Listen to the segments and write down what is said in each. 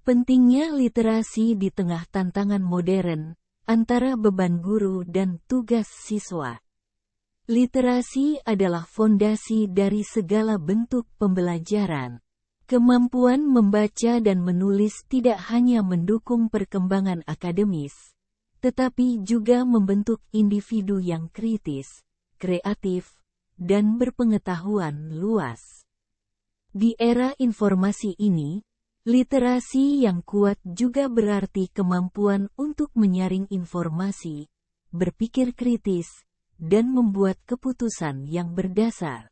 Pentingnya literasi di tengah tantangan modern, antara beban guru dan tugas siswa. Literasi adalah fondasi dari segala bentuk pembelajaran. Kemampuan membaca dan menulis tidak hanya mendukung perkembangan akademis, tetapi juga membentuk individu yang kritis, kreatif, dan berpengetahuan luas. Di era informasi ini, literasi yang kuat juga berarti kemampuan untuk menyaring informasi, berpikir kritis, dan membuat keputusan yang berdasar.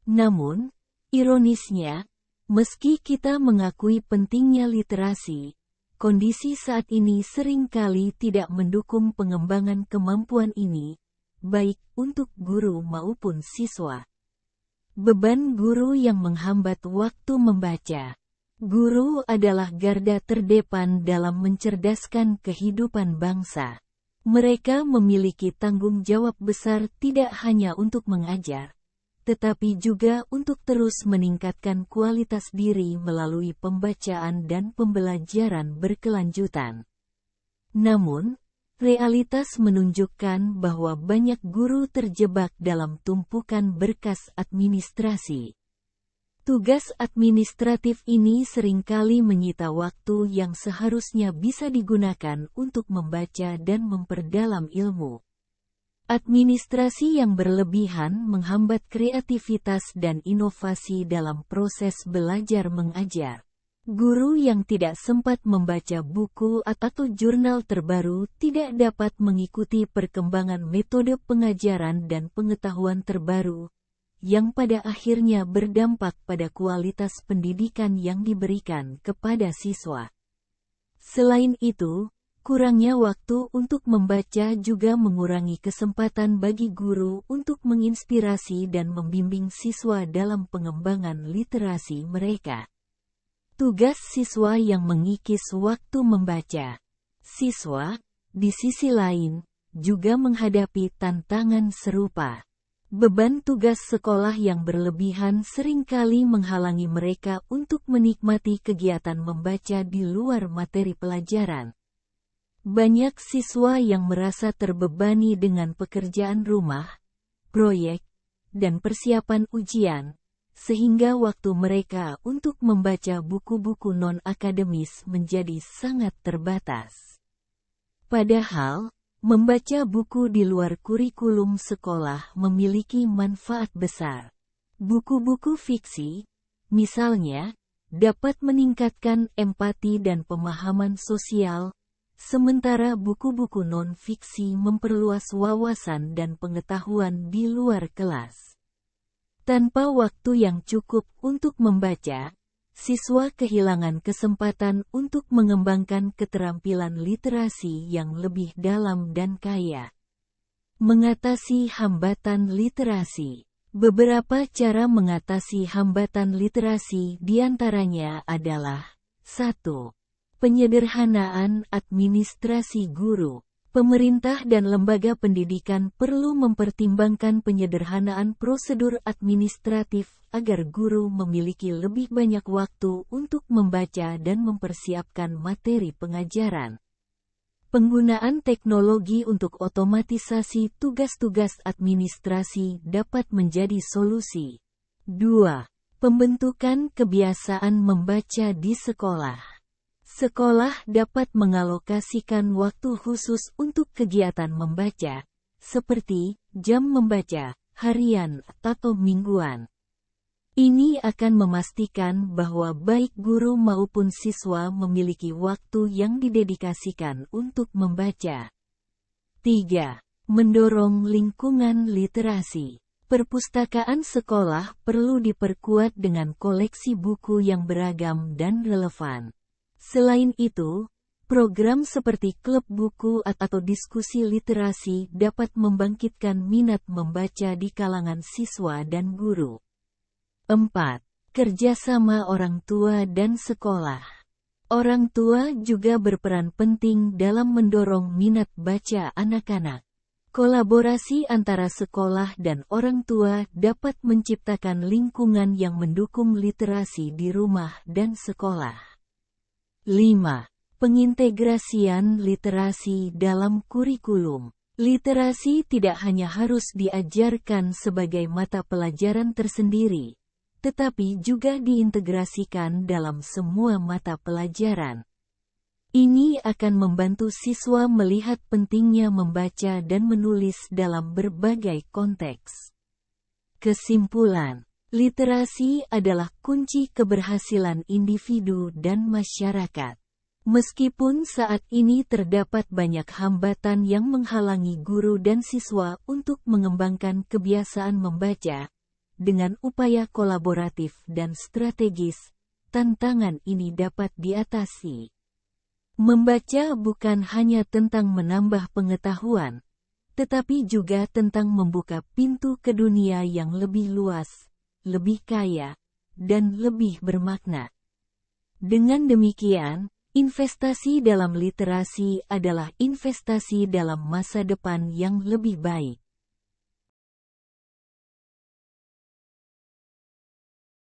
Namun, ironisnya, meski kita mengakui pentingnya literasi, kondisi saat ini seringkali tidak mendukung pengembangan kemampuan ini, baik untuk guru maupun siswa. Beban guru yang menghambat waktu membaca. Guru adalah garda terdepan dalam mencerdaskan kehidupan bangsa. Mereka memiliki tanggung jawab besar tidak hanya untuk mengajar, tetapi juga untuk terus meningkatkan kualitas diri melalui pembacaan dan pembelajaran berkelanjutan. Namun, realitas menunjukkan bahwa banyak guru terjebak dalam tumpukan berkas administrasi. Tugas administratif ini seringkali menyita waktu yang seharusnya bisa digunakan untuk membaca dan memperdalam ilmu. Administrasi yang berlebihan menghambat kreativitas dan inovasi dalam proses belajar mengajar. Guru yang tidak sempat membaca buku atau jurnal terbaru tidak dapat mengikuti perkembangan metode pengajaran dan pengetahuan terbaru, yang pada akhirnya berdampak pada kualitas pendidikan yang diberikan kepada siswa. Selain itu, kurangnya waktu untuk membaca juga mengurangi kesempatan bagi guru untuk menginspirasi dan membimbing siswa dalam pengembangan literasi mereka. Tugas siswa yang mengikis waktu membaca. Siswa, di sisi lain, juga menghadapi tantangan serupa. Beban tugas sekolah yang berlebihan seringkali menghalangi mereka untuk menikmati kegiatan membaca di luar materi pelajaran. Banyak siswa yang merasa terbebani dengan pekerjaan rumah, proyek, dan persiapan ujian, sehingga waktu mereka untuk membaca buku-buku non-akademis menjadi sangat terbatas. Padahal, membaca buku di luar kurikulum sekolah memiliki manfaat besar. Buku-buku fiksi, misalnya, dapat meningkatkan empati dan pemahaman sosial, sementara buku-buku non-fiksi memperluas wawasan dan pengetahuan di luar kelas. Tanpa waktu yang cukup untuk membaca, siswa kehilangan kesempatan untuk mengembangkan keterampilan literasi yang lebih dalam dan kaya. Mengatasi hambatan literasi. Beberapa cara mengatasi hambatan literasi diantaranya adalah 1. Penyederhanaan administrasi guru. Pemerintah dan lembaga pendidikan perlu mempertimbangkan penyederhanaan prosedur administratif agar guru memiliki lebih banyak waktu untuk membaca dan mempersiapkan materi pengajaran. Penggunaan teknologi untuk otomatisasi tugas-tugas administrasi dapat menjadi solusi. 2. Pembentukan kebiasaan membaca di sekolah. Sekolah dapat mengalokasikan waktu khusus untuk kegiatan membaca, seperti jam membaca, harian, atau mingguan. Ini akan memastikan bahwa baik guru maupun siswa memiliki waktu yang didedikasikan untuk membaca. 3. Mendorong lingkungan literasi. Perpustakaan sekolah perlu diperkuat dengan koleksi buku yang beragam dan relevan. Selain itu, program seperti klub buku atau diskusi literasi dapat membangkitkan minat membaca di kalangan siswa dan guru. 4. Kerjasama orang tua dan sekolah. Orang tua juga berperan penting dalam mendorong minat baca anak-anak. Kolaborasi antara sekolah dan orang tua dapat menciptakan lingkungan yang mendukung literasi di rumah dan sekolah. 5. Pengintegrasian literasi dalam kurikulum. Literasi tidak hanya harus diajarkan sebagai mata pelajaran tersendiri, tetapi juga diintegrasikan dalam semua mata pelajaran. Ini akan membantu siswa melihat pentingnya membaca dan menulis dalam berbagai konteks. Kesimpulan, literasi adalah kunci keberhasilan individu dan masyarakat. Meskipun saat ini terdapat banyak hambatan yang menghalangi guru dan siswa untuk mengembangkan kebiasaan membaca, dengan upaya kolaboratif dan strategis, tantangan ini dapat diatasi. Membaca bukan hanya tentang menambah pengetahuan, tetapi juga tentang membuka pintu ke dunia yang lebih luas, lebih kaya, dan lebih bermakna. Dengan demikian, investasi dalam literasi adalah investasi dalam masa depan yang lebih baik.